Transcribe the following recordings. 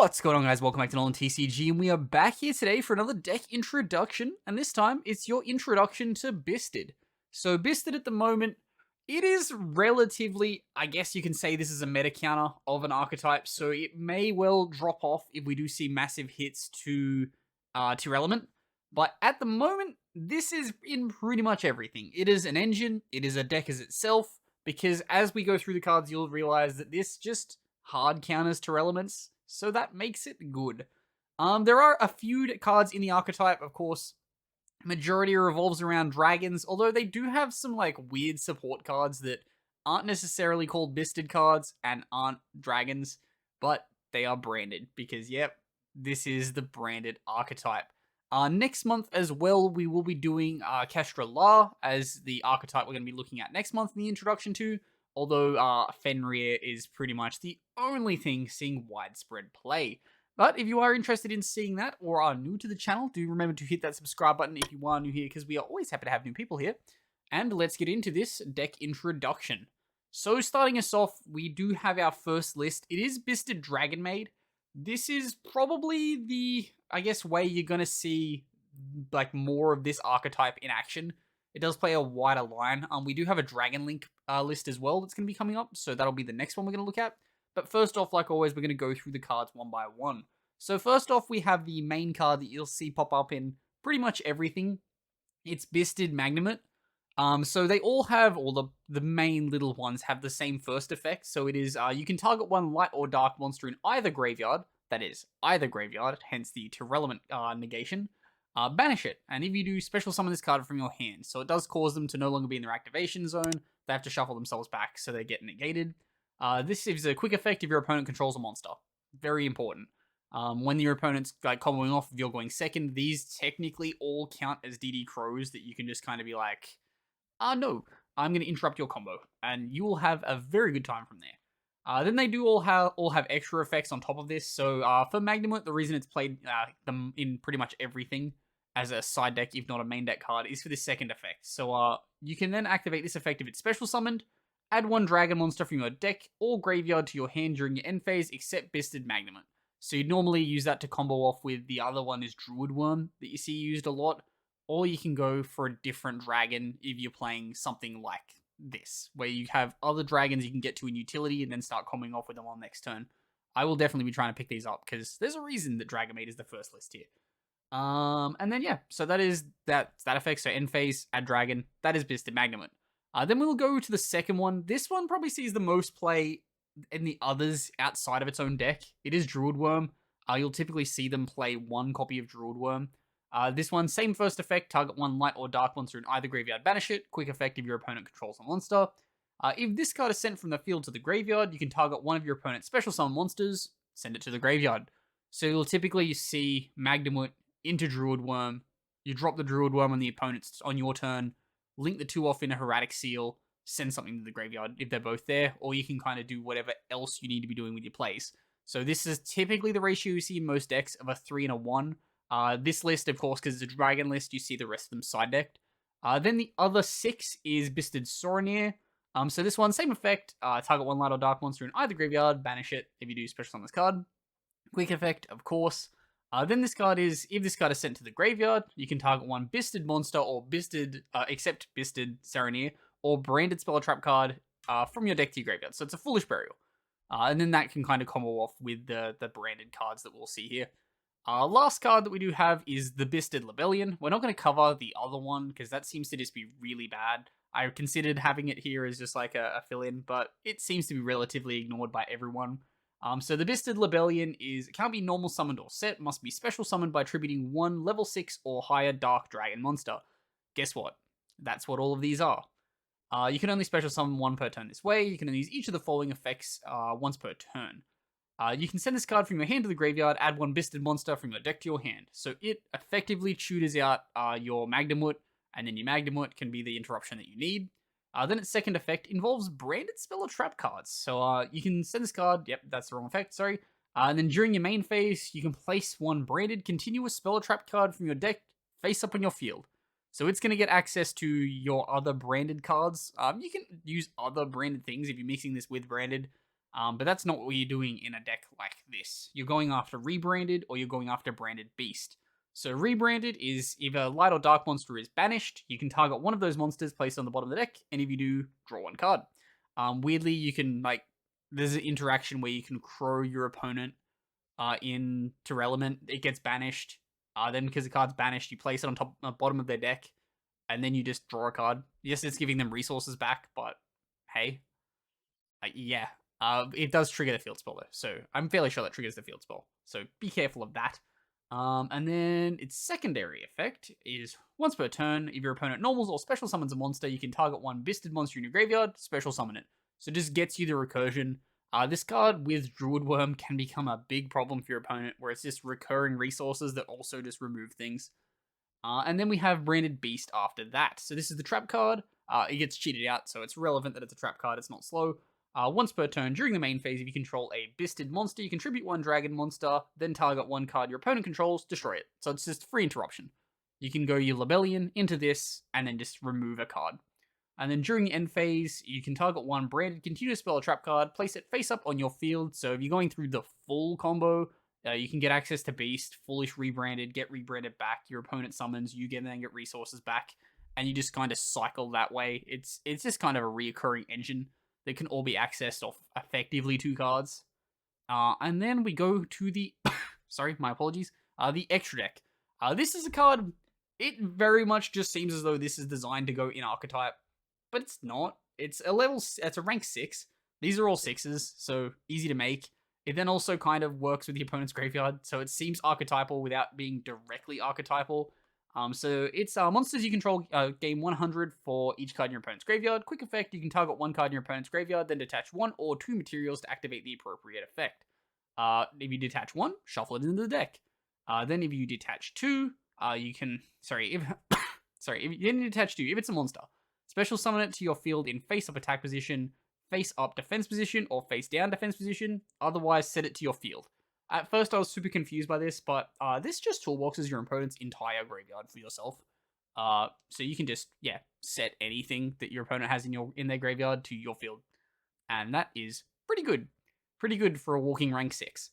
What's going on, guys? Welcome back to NolanTCG, and we are back here today for another deck introduction, and this time it's your introduction to Byssted. So Byssted at the moment, it is relatively, I guess you can say this is a meta counter of an archetype, so it may well drop off if we do see massive hits to Element, but at the moment, this is in pretty much everything. It is an engine, it is a deck as itself, because as we go through the cards, you'll realize that this just hard counters to elements, so that makes it good. There are a few cards in the archetype, of course. Majority revolves around dragons, although they do have some like weird support cards that aren't necessarily called Byssted cards and aren't dragons, but they are branded because, yep, this is the branded archetype. Next month as well, we will be doing Kestra La as the archetype we're going to be looking at next month in the introduction to, although Fenrir is pretty much the only thing seeing widespread play. But if you are interested in seeing that or are new to the channel, do remember to hit that subscribe button if you are new here, because we are always happy to have new people here. And let's get into this deck introduction. So starting us off, we do have our first list. It is Byssted Dragon Maid. This is probably the, I guess, way you're going to see like more of this archetype in action. It does play a wider line. We do have a Dragon Link list as well that's going to be coming up, so that'll be the next one we're going to look at. But first off, like always, we're going to go through the cards one by one. So first off, we have the main card that you'll see pop up in pretty much everything. It's Byssted Magnamut. So they all have, or the main little ones have the same first effect. So it is, you can target one light or dark monster in either graveyard. That is, either graveyard, hence the to relevant negation. Banish it, and if you do, special summon this card from your hand. So it does cause them to no longer be in their activation zone. They have to shuffle themselves back, so they get negated. This is a quick effect if your opponent controls a monster. Very important. When your opponent's like comboing off, if you're going second, these technically all count as DD Crows that you can just kind of be like, no, I'm going to interrupt your combo, and you will have a very good time from there. Then they do all have extra effects on top of this. So for Magnamut, the reason it's played in pretty much everything as a side deck, if not a main deck card, is for this second effect. So you can then activate this effect if it's special summoned. Add one dragon monster from your deck or graveyard to your hand during your end phase, except Byssted Magnamut. So you'd normally use that to combo off with the other one is Druid Worm that you see used a lot. Or you can go for a different dragon if you're playing something like this, where you have other dragons you can get to in utility and then start comboing off with them on next turn. I will definitely be trying to pick these up because there's a reason that Dragon Maid is the first list here. And then yeah, so that is that effect. So end phase, add dragon. That is Byssted Magnamut. Then we'll go to the second one. This one probably sees the most play in the others outside of its own deck. It is Druid Worm. You'll typically see them play one copy of Druid Worm. This one, same first effect, target one light or dark monster in either graveyard, banish it. Quick effect if your opponent controls a monster. If this card is sent from the field to the graveyard, you can target one of your opponent's special summon monsters, send it to the graveyard. So you'll typically see Magnamut into Druid Worm. You drop the Druid Worm on the opponent's on your turn, link the two off in a Hieratic Seal, send something to the graveyard if they're both there, or you can kind of do whatever else you need to be doing with your plays. So this is typically the ratio you see in most decks of a 3 and a 1. This list, of course, because it's a dragon list, you see the rest of them side decked. Then the other 6 is Byssted Soronir. So this one, same effect, target one light or dark monster in either graveyard, banish it if you do special summon this card. Quick effect, of course. Then this card is, if this card is sent to the graveyard, you can target one Byssted monster or Byssted, except Byssted Soronir, or branded spell or trap card from your deck to your graveyard. So it's a Foolish Burial. And then that can kind of combo off with the branded cards that we'll see here. Last card that we do have is the Byssted Lebellion. We're not going to cover the other one because that seems to just be really bad. I considered having it here as just like a fill-in, but it seems to be relatively ignored by everyone. So the Byssted Lebellion is, it can't be normal summoned or set, must be special summoned by attributing one level 6 or higher dark dragon monster. Guess what? That's what all of these are. You can only special summon one per turn this way. You can only use each of the following effects once per turn. You can send this card from your hand to the graveyard, add one Byssted monster from your deck to your hand. So it effectively tutors out your Magnamut, and then your Magnamut can be the interruption that you need. Then its second effect involves branded spell or trap cards. So you can send this card, yep, that's the wrong effect, sorry. And then during your main phase, you can place one branded continuous spell or trap card from your deck face up on your field. So it's going to get access to your other branded cards. You can use other branded things if you're mixing this with branded. But that's not what you're doing in a deck like this. You're going after Rebranded or you're going after Branded Beast. So Rebranded is if a light or dark monster is banished, you can target one of those monsters placed on the bottom of the deck, and if you do, draw one card. Weirdly, you can there's an interaction where you can crow your opponent into Element. It gets banished. Then because the card's banished, you place it on bottom of their deck, and then you just draw a card. Yes, it's giving them resources back, but hey, yeah. It does trigger the field spell though, so I'm fairly sure that triggers the field spell. So be careful of that. And then its secondary effect is once per turn, if your opponent normals or special summons a monster, you can target one Byssted monster in your graveyard, special summon it. So it just gets you the recursion. This card with Druid Worm can become a big problem for your opponent, where it's just recurring resources that also just remove things. And then we have Branded Beast after that. So this is the trap card. It gets cheated out, so it's relevant that it's a trap card, it's not slow. Once per turn, during the main phase, if you control a Byssted monster, you contribute one dragon monster, then target one card your opponent controls, destroy it. So it's just free interruption. You can go your Libellion into this, and then just remove a card. And then during the end phase, you can target one branded continuous spell or trap card, place it face up on your field. So if you're going through the full combo, you can get access to Beast, Foolish rebranded, get rebranded back, your opponent summons, you then get resources back, and you just kind of cycle that way. It's just kind of a reoccurring engine that can all be accessed off effectively 2 cards. And then we go to the, sorry, my apologies, the extra deck. This is a card, it very much just seems as though this is designed to go in archetype, but it's not. It's a rank 6. These are all 6s, so easy to make. It then also kind of works with the opponent's graveyard, so it seems archetypal without being directly archetypal. So it's monsters you control gain 100 for each card in your opponent's graveyard. Quick effect, you can target one card in your opponent's graveyard, then detach 1 or 2 materials to activate the appropriate effect. If you detach 1, shuffle it into the deck. Then if you detach 2, you can... if you didn't detach 2, if it's a monster, special summon it to your field in face-up attack position, face-up defense position, or face-down defense position. Otherwise, set it to your field. At first, I was super confused by this, but this just toolboxes your opponent's entire graveyard for yourself. So you can just, set anything that your opponent has in their graveyard to your field. And that is pretty good. Pretty good for a walking rank 6.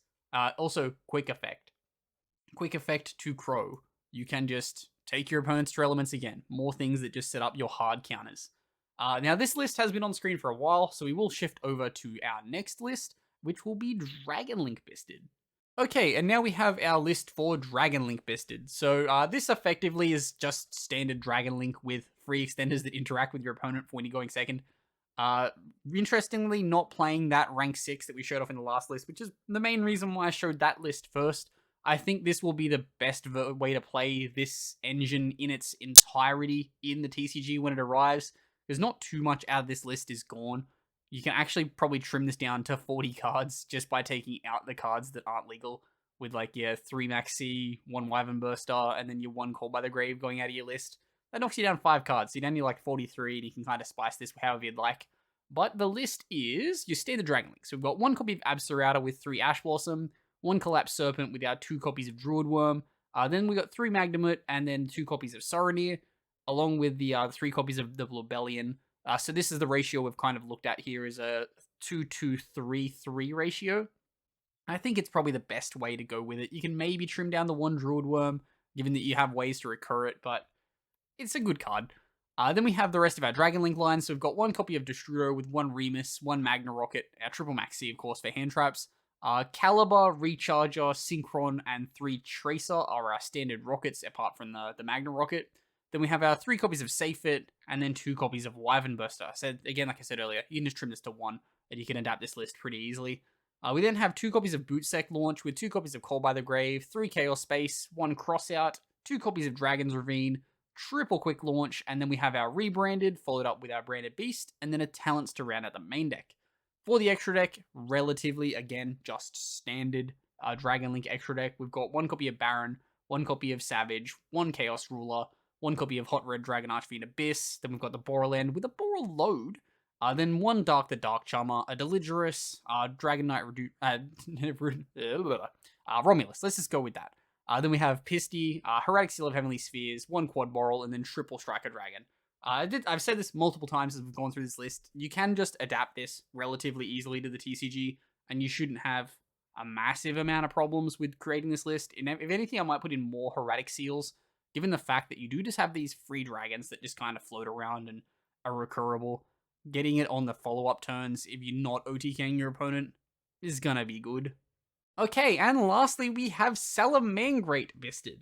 Also, quick effect. Quick effect to Crow. You can just take your opponent's True Elements again. More things that just set up your hard counters. Now, this list has been on screen for a while, so we will shift over to our next list, which will be Dragonlink Byssted. Okay, and now we have our list for Dragonlink Byssted. So this effectively is just standard Dragonlink with free extenders that interact with your opponent for when you're going second. Interestingly, not playing that rank 6 that we showed off in the last list, which is the main reason why I showed that list first. I think this will be the best way to play this engine in its entirety in the TCG when it arrives. There's not too much out of this list is gone. You can actually probably trim this down to 40 cards just by taking out the cards that aren't legal, with 3 Maxi, 1 Wyvern Burster, and then your 1 Call by the Grave going out of your list. That knocks you down 5 cards, so you'd only 43, and you can kind of spice this however you'd like. But the list is your standard Dragonlink. So we've got 1 copy of Absorata with 3 Ash Blossom, 1 Collapsed Serpent with our 2 copies of Druid Worm, then we got 3 Magnamut, and then 2 copies of Soronir, along with the 3 copies of the Libellion. So this is the ratio we've kind of looked at here, is a 2-2-3-3 ratio. I think it's probably the best way to go with it. You can maybe trim down the 1 Druid Worm, given that you have ways to recur it, but it's a good card. Then we have the rest of our Dragonlink line. So we've got 1 copy of Destrudo with 1 Remus, 1 Magna Rocket, our Triple Maxi, of course, for hand traps. Caliber, Recharger, Synchron, and 3 Tracer are our standard rockets, apart from the Magna Rocket. Then we have our 3 copies of Safe It, and then 2 copies of Wyvern Burster. So again, like I said earlier, you can just trim this to 1, and you can adapt this list pretty easily. We then have 2 copies of Bootsec Launch with 2 copies of Call by the Grave, 3 Chaos Space, 1 Crossout, 2 copies of Dragon's Ravine, triple Quick Launch, and then we have our Rebranded, followed up with our Branded Beast, and then a Talents to round out the main deck. For the extra deck, relatively, again, just standard Dragonlink extra deck. We've got 1 copy of Baron, 1 copy of Savage, 1 Chaos Ruler, 1 copy of Hot Red Dragon Archfiend Abyss, then we've got the Borderland with a Borreload, then 1 Dark the Dark Charmer, a Deligerous, Dragon Knight Romulus, let's just go with that. Then we have Pisty, Herratic Seal of Heavenly Spheres, 1 Quad Boral, and then triple Striker Dragon. I've said this multiple times as we've gone through this list. You can just adapt this relatively easily to the TCG, and you shouldn't have a massive amount of problems with creating this list. If anything, I might put in more Hermetic Seals, given the fact that you do just have these free dragons that just kind of float around and are recurable. Getting it on the follow-up turns, if you're not OTKing your opponent, is gonna be good. Okay, and lastly, we have Salamangreat Byssted.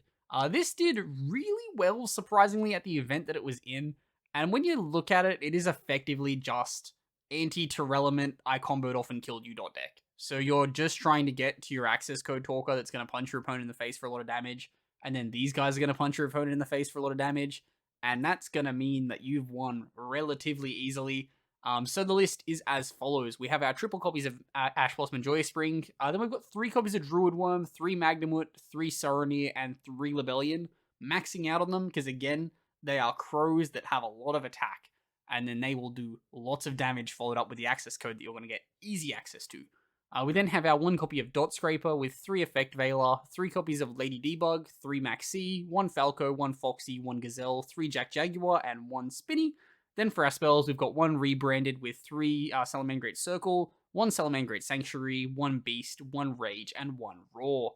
This did really well, surprisingly, at the event that it was in. And when you look at it, it is effectively just anti-Terelement, I comboed off and killed you deck. So you're just trying to get to your access code talker that's going to punch your opponent in the face for a lot of damage. And then these guys are going to punch your opponent in the face for a lot of damage. And that's going to mean that you've won relatively easily. So the list is as follows. We have our triple copies of Ash Blossom Joyous Spring. Then we've got 3 copies of Druid Worm, 3 Magnumwood, 3 Saronir, and 3 Lebellion. Maxing out on them because, again, they are crows that have a lot of attack. And then they will do lots of damage followed up with the access code that you're going to get easy access to. We then have our 1 copy of Dot Scraper with 3 Effect Veiler, 3 copies of Lady Debug, 3 Maxi, 1 Falco, 1 Foxy, 1 Gazelle, 3 Jack Jaguar, and 1 Spinny. Then for our spells, we've got 1 rebranded with 3 Salamangreat Circle, 1 Salamangreat Sanctuary, 1 Beast, 1 Rage, and 1 Roar.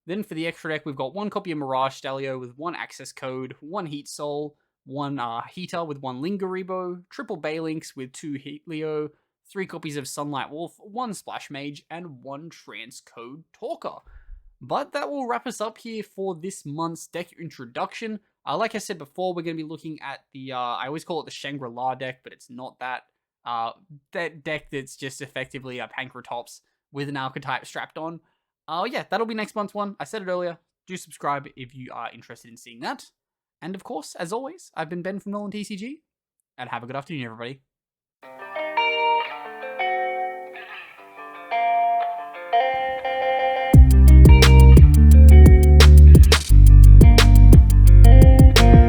Then for the extra deck, we've got 1 copy of Mirage Stalio with 1 access code, 1 Heat Soul, 1 Heater with 1 Lingaribo, triple Balinks with 2 Heatleo, 3 copies of Sunlight Wolf, 1 Splash Mage, and 1 Transcode Talker. But that will wrap us up here for this month's deck introduction. Like I said before, we're going to be looking at the, I always call it the Shangri-La deck, but it's not that. That deck that's just effectively a Pankratops with an archetype strapped on. Yeah, that'll be next month's one. I said it earlier. Do subscribe if you are interested in seeing that. And of course, as always, I've been Ben from NolanTCG, and have a good afternoon, everybody.